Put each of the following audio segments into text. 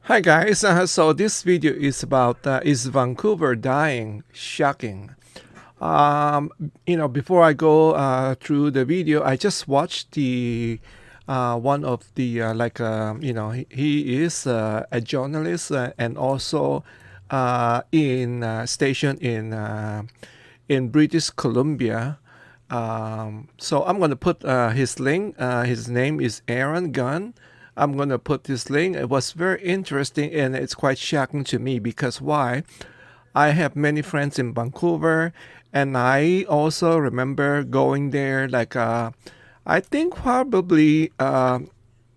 Hi guys, so this video is about is Vancouver dying? Shocking. Um, Before I go through the video, I just watched the one of the he is a journalist and also stationed in British Columbia. So I'm going to put his link. His name is Aaron Gunn. I'm going to put this link. It was very interesting and it's quite shocking to me because why? I have many friends in Vancouver and I also remember going there I think probably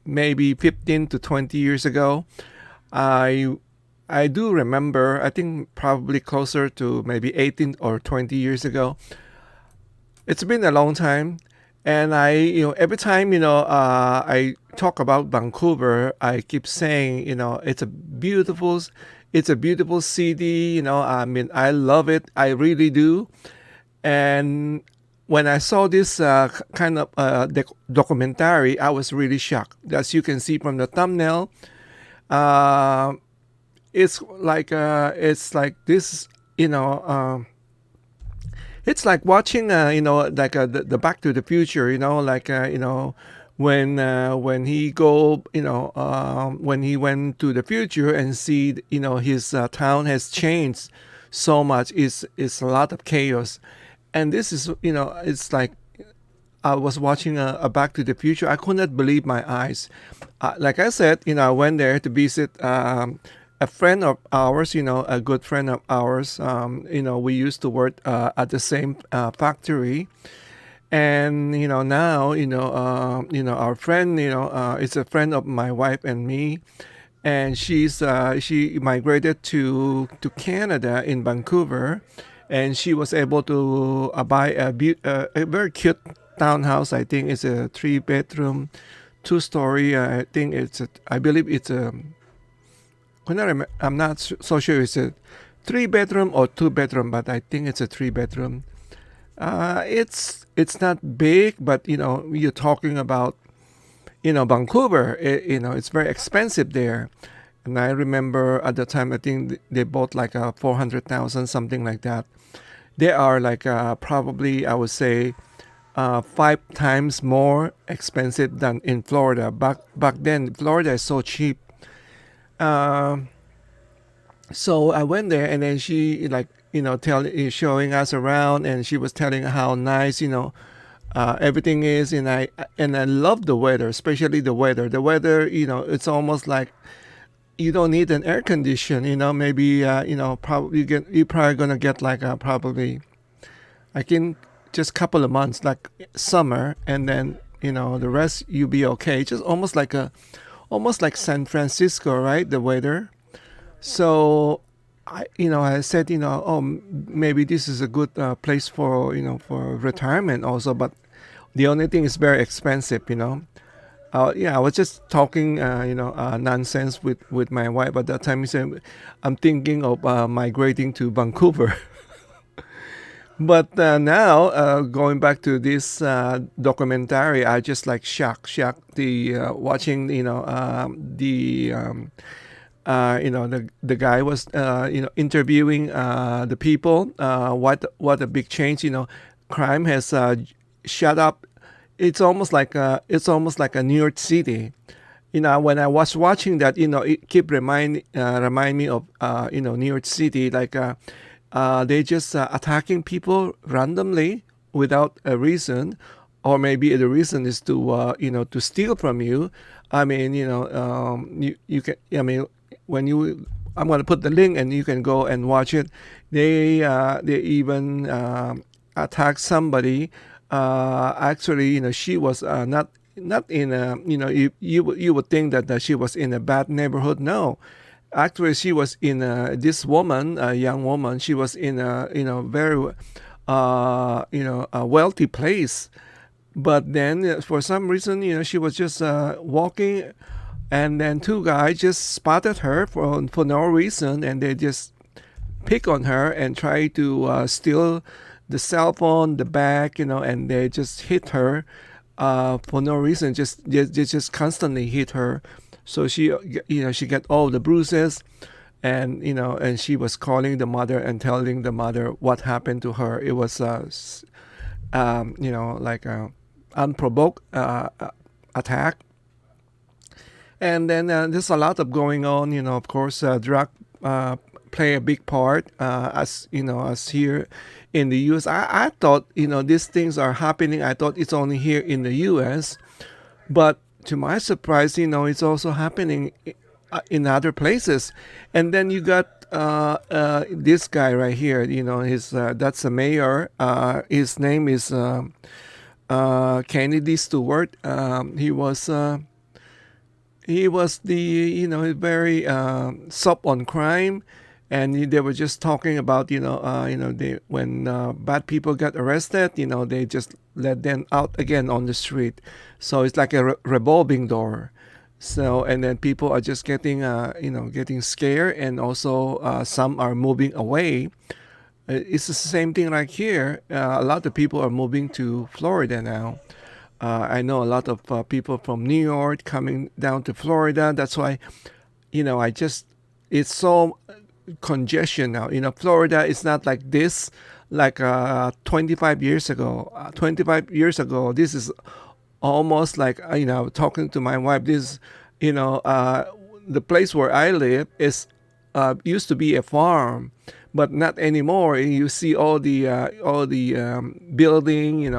maybe 15 to 20 years ago. I I do remember, I think probably closer to maybe 18 or 20 years ago. It's been a long time, and every time, I talk about Vancouver, I keep saying, it's a beautiful city. I mean, I love it. I really do. And when I saw this kind of documentary, I was really shocked. As you can see from the thumbnail, uh, it's like this, you know. It's like watching, the Back to the Future, when he go, when he went to the future and see, his town has changed so much. It's a lot of chaos, and this is, it's like I was watching a Back to the Future. I could not believe my eyes. Like I said, I went there to visit a friend of ours, a good friend of ours. We used to work at the same factory, and now our friend, is a friend of my wife and me, and she migrated to Canada in Vancouver, and she was able to buy a very cute townhouse. I think it's a 3 bedroom, 2 story. I believe it's a. I'm not so sure it's a 3 bedroom or 2 bedroom, but I think it's a 3 bedroom. It's not big, but you're talking about Vancouver. It's very expensive there. And I remember at the time, I think they bought like a 400,000, something like that. They are like probably, I would say, 5 times more expensive than in Florida. Back then, Florida is so cheap. Um, so I went there, and then she like showing us around, and she was telling how nice everything is, and I love the weather, especially the weather. The weather, it's almost like you don't need an air condition. Maybe probably you're probably gonna get like probably like in just couple of months, like summer, and then the rest you be okay. Just almost like San Francisco, right? The weather. So I said, oh, maybe this is a good place for for retirement also, but the only thing is very expensive. Yeah, I was just talking, nonsense with my wife at that time. He said, I'm thinking of migrating to Vancouver. But now, going back to this documentary, I just like shocked the watching, the guy was interviewing the people. What a big change. Crime has shut up. It's almost like a New York City. When I was watching that, it keep remind me of New York City. They just attacking people randomly without a reason, or maybe the reason is to to steal from you. I mean, you can. I mean, when you, I'm going to put the link and you can go and watch it. They even attacked somebody. Actually, she was not in a, you would think that she was in a bad neighborhood. No, actually she was in this woman, a young woman. She was in a very a wealthy place, but then for some reason she was just walking, and then two guys just spotted her for no reason, and they just pick on her and try to steal the cell phone, the bag, and they just hit her for no reason. They just constantly hit her. So she, she got all the bruises, and and she was calling the mother and telling the mother what happened to her. It was like a unprovoked attack. And then there's a lot of going on. Of course, drug uh, play a big part, as as here in the U.S. I thought these things are happening. I thought it's only here in the U.S., but to my surprise, it's also happening in other places. And then you got this guy right here. His that's a mayor. His name is Kennedy Stewart. He was the very soft on crime, and they were just talking about they when bad people get arrested, they just let them out again on the street. So it's like a revolving door. So, and then people are just getting getting scared, and also some are moving away. It's the same thing like here. A lot of people are moving to Florida now. I know a lot of people from New York coming down to Florida. That's why, I just, it's so congestion now. Florida is not like this, like 25 years ago. 25 years ago, this is almost like, talking to my wife, this, the place where I live is used to be a farm, but not anymore. You see all the building,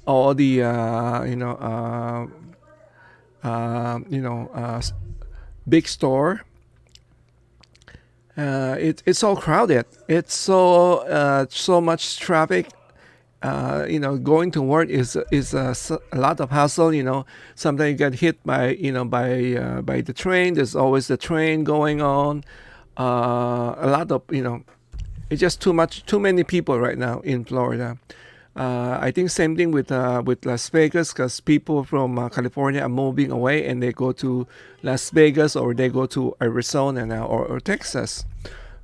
all the big store. It's all crowded. It's so much traffic. Going to work is a lot of hassle. Sometimes you get hit by the train. There's always the train going on. A lot of it's just too many people right now in Florida. I think same thing with Las Vegas, because people from California are moving away and they go to Las Vegas, or they go to Arizona now, or Texas.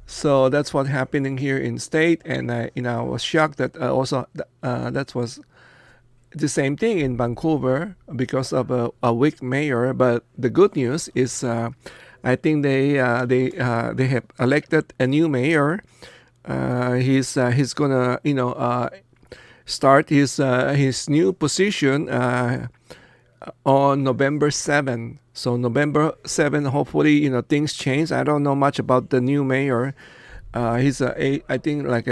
So that's what's happening here in state, and I was shocked that also that was the same thing in Vancouver because of a weak mayor. But the good news is, I think they have elected a new mayor. He's gonna start his new position on November 7. So November 7, hopefully, things change. I don't know much about the new mayor. I think like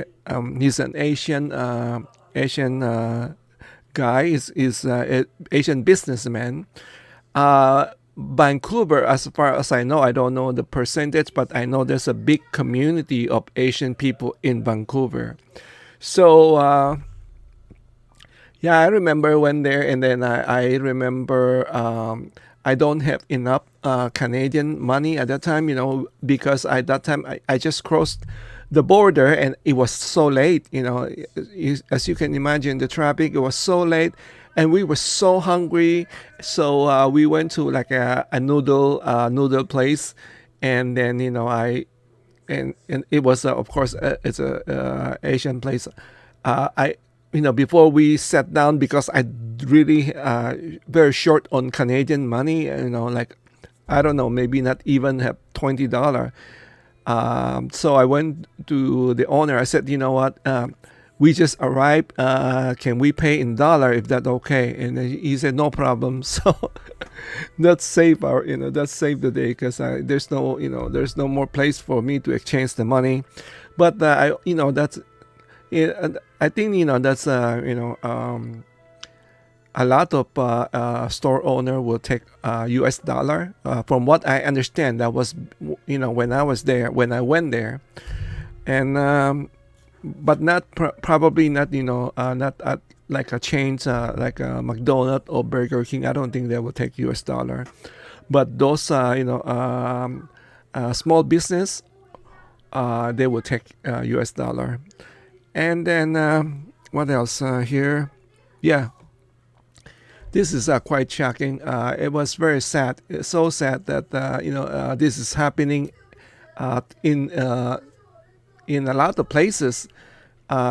he's an Asian guy. Is a Asian businessman. Vancouver, as far as I know, I don't know the percentage, but I know there's a big community of Asian people in Vancouver. So yeah, I remember when there, and then I remember I don't have enough Canadian money at that time, because at that time I just crossed the border and it was so late, as you can imagine, the traffic, it was so late, and we were so hungry. So we went to like a noodle place, and then and it was of course it's a Asian place. I before we sat down, because I really very short on Canadian money, like I don't know, maybe not even have $20. So I went to the owner. I said, you know what? We just arrived. Can we pay in dollar if that's okay? And he said, no problem. So that saved that saved the day, because there's no more place for me to exchange the money. But that's I think that's a lot of store owner will take U.S. dollar. From what I understand, that was when I was there, when I went there, and but not probably not not at like a chains like a McDonald's or Burger King. I don't think they will take U.S. dollar, but those small business, they will take U.S. dollar. And then what else here? Yeah, this is quite shocking. It was very sad. It's so sad that this is happening in a lot of places.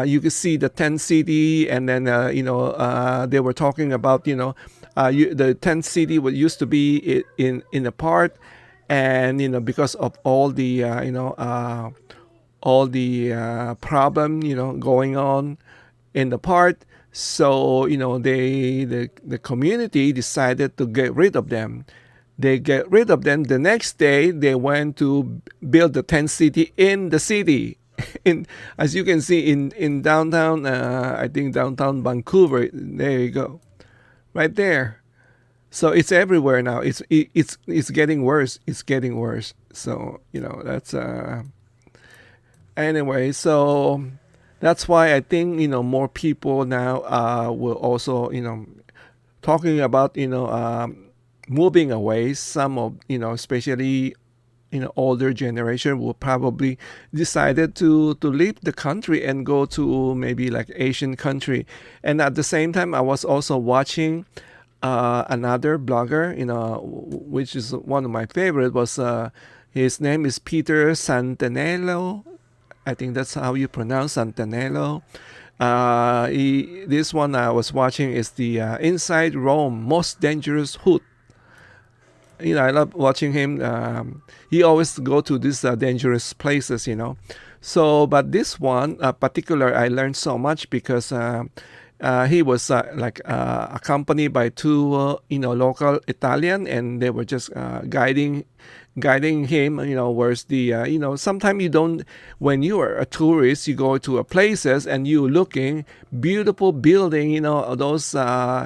You can see the tent city, and then they were talking about The tent city would used to be in a part, and because of all the problem going on in the part. So the community decided to get rid of them. They get rid of them. The next day, they went to build the tent city in the city. In As you can see in downtown, I think downtown Vancouver. There you go, right there. So it's everywhere now. It's getting worse. It's getting worse. So that's anyway. So that's why I think more people now will also talking about moving away. Some of especially older generation will probably decided to leave the country and go to maybe like Asian country. And at the same time, I was also watching another blogger, which is one of my favorite. Was his name is Peter Santanello. I think that's how you pronounce Santanello. This one I was watching is the Inside Rome, Most Dangerous Hood. I love watching him. He always go to these dangerous places. So, but this one particular, I learned so much because he was accompanied by two local Italian, and they were just guiding him. Where's the sometimes you don't, when you are a tourist, you go to a places and you looking beautiful building, those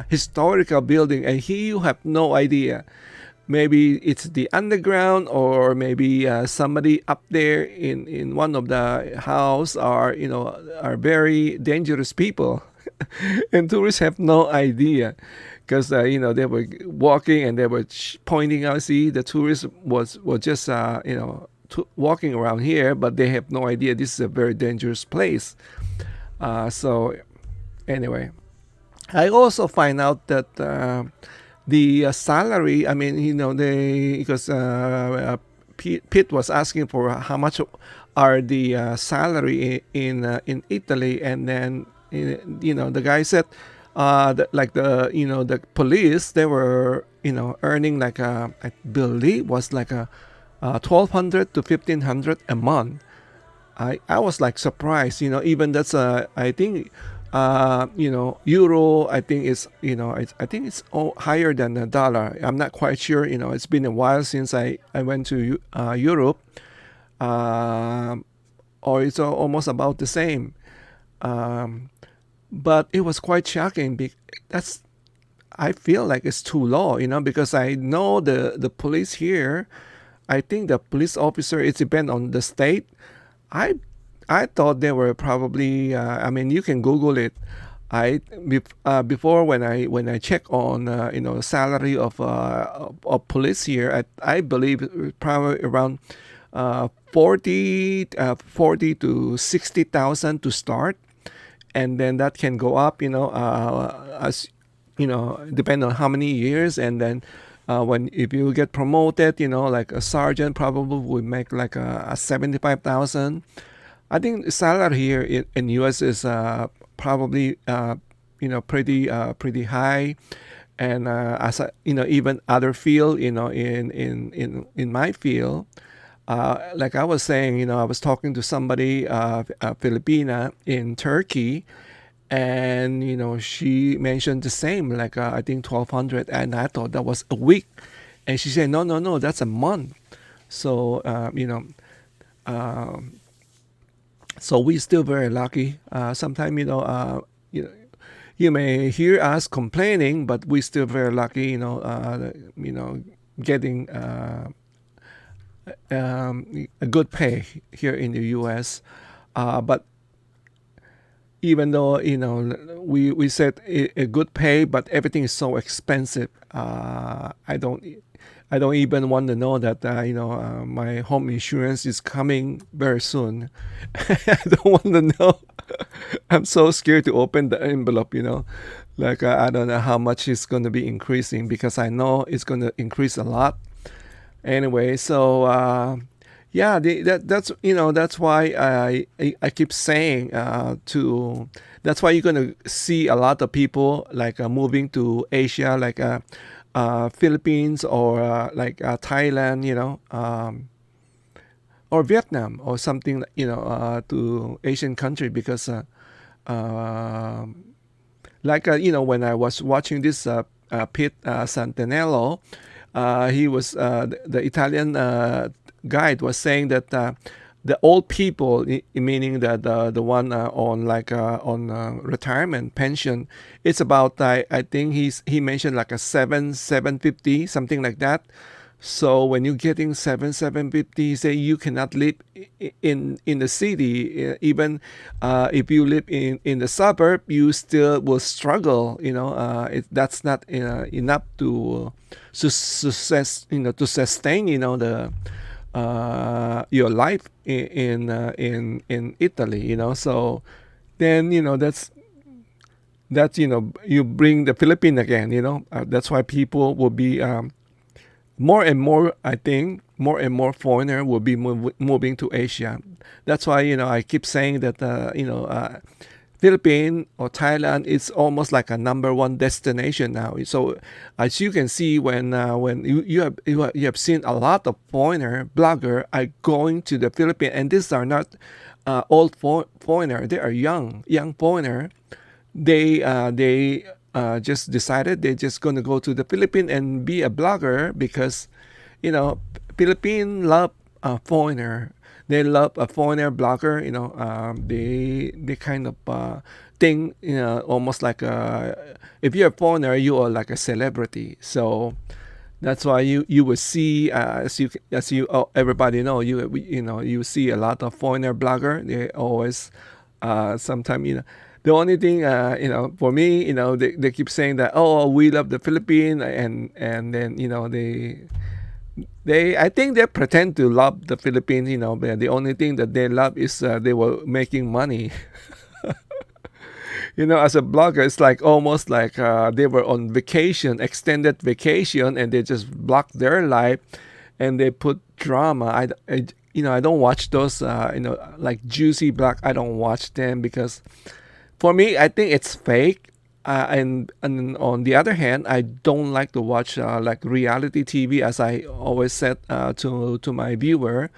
historical building, and here you have no idea. Maybe it's the underground, or maybe somebody up there in one of the house are very dangerous people. And tourists have no idea, because they were walking and they were pointing out. See, the tourists was just walking around here, but they have no idea this is a very dangerous place. So anyway, I also find out that the salary. I mean, they because Pete was asking for how much are the salary in Italy, and then the guy said like the police, they were earning like I believe was like a 1,200 to 1,500 a month. I was like surprised. Even that's I think euro. I think I think it's higher than the dollar. I'm not quite sure. It's been a while since I went to Europe. Or it's almost about the same. But it was quite shocking. That's I feel like it's too low, because I know the police here. I think the police officer, it depends on the state. I I thought they were probably. I mean, you can Google it. Before when I check on salary of police here, I believe it was probably around 40 to 60,000 to start, and then that can go up, as depend on how many years, and then when if you get promoted, like a sergeant probably would make like a 75,000. I think the salary here in US is probably pretty high, and as even other field, in my field, like I was saying, I was talking to somebody, a Filipina in Turkey, and she mentioned the same, like I think 1,200, and I thought that was a week, and she said no, that's a month. So so we still very lucky. Sometimes you may hear us complaining, but we still very lucky. Getting a good pay here in the U.S. But even though we said a good pay, but everything is so expensive. I don't even want to know that my home insurance is coming very soon. I don't want to know. I'm so scared to open the envelope. Like I don't know how much it's going to be increasing, because I know it's going to increase a lot. Anyway, so Yeah, that's that's why I keep saying to that's why you're gonna see a lot of people like moving to Asia, like Philippines or like Thailand, or Vietnam or something, to Asian country because like when I was watching this Pete Santinello, he was the Italian guide was saying that the old people, meaning that the one on like on retirement pension, it's about I think he mentioned like a 750 something like that. So when you're getting 750, say you cannot live in the city. Even if you live in the suburb, you still will struggle. That's not enough to to sustain the your life in Italy. So then that's you bring the Philippines again. That's why people will be more and more, I think, more and more foreigner will be moving to Asia. That's why I keep saying that Philippines or Thailand is almost like a number one destination now. So as you can see, when you have seen a lot of foreigner blogger are going to the Philippines, and these are not old foreigner; they are young foreigner. They just decided they're just going to go to the Philippines and be a blogger because you know Philippines love a foreigner. They love a foreigner blogger. They kind of think almost like if you're a foreigner, you are like a celebrity. So that's why you will see everybody know you see a lot of foreigner blogger. They always sometimes the only thing for me they keep saying that, oh, we love the Philippines, and then they I think they pretend to love the Philippines, but the only thing that they love is they were making money. As a blogger, it's like almost like they were on vacation, extended vacation, and they just block their life, and they put drama. I don't watch those like juicy blog. I don't watch them because for me, I think it's fake. And on the other hand, I don't like to watch like reality TV. As I always said to my viewer,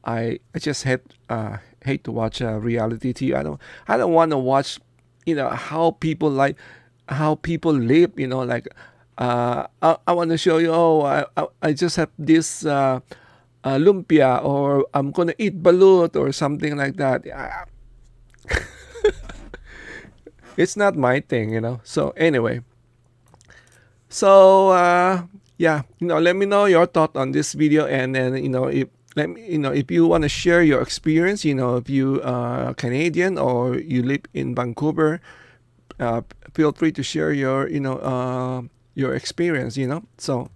I just hate to watch reality TV. I don't want to watch how people live. Like I want to show you. Oh, I just have this lumpia, or I'm gonna eat balut or something like that. It's not my thing. So anyway, so yeah, let me know your thought on this video, and then if let me if you want to share your experience, if you are Canadian or you live in Vancouver, uh, feel free to share your experience. So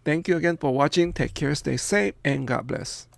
thank you again for watching. Take care, stay safe, and God bless.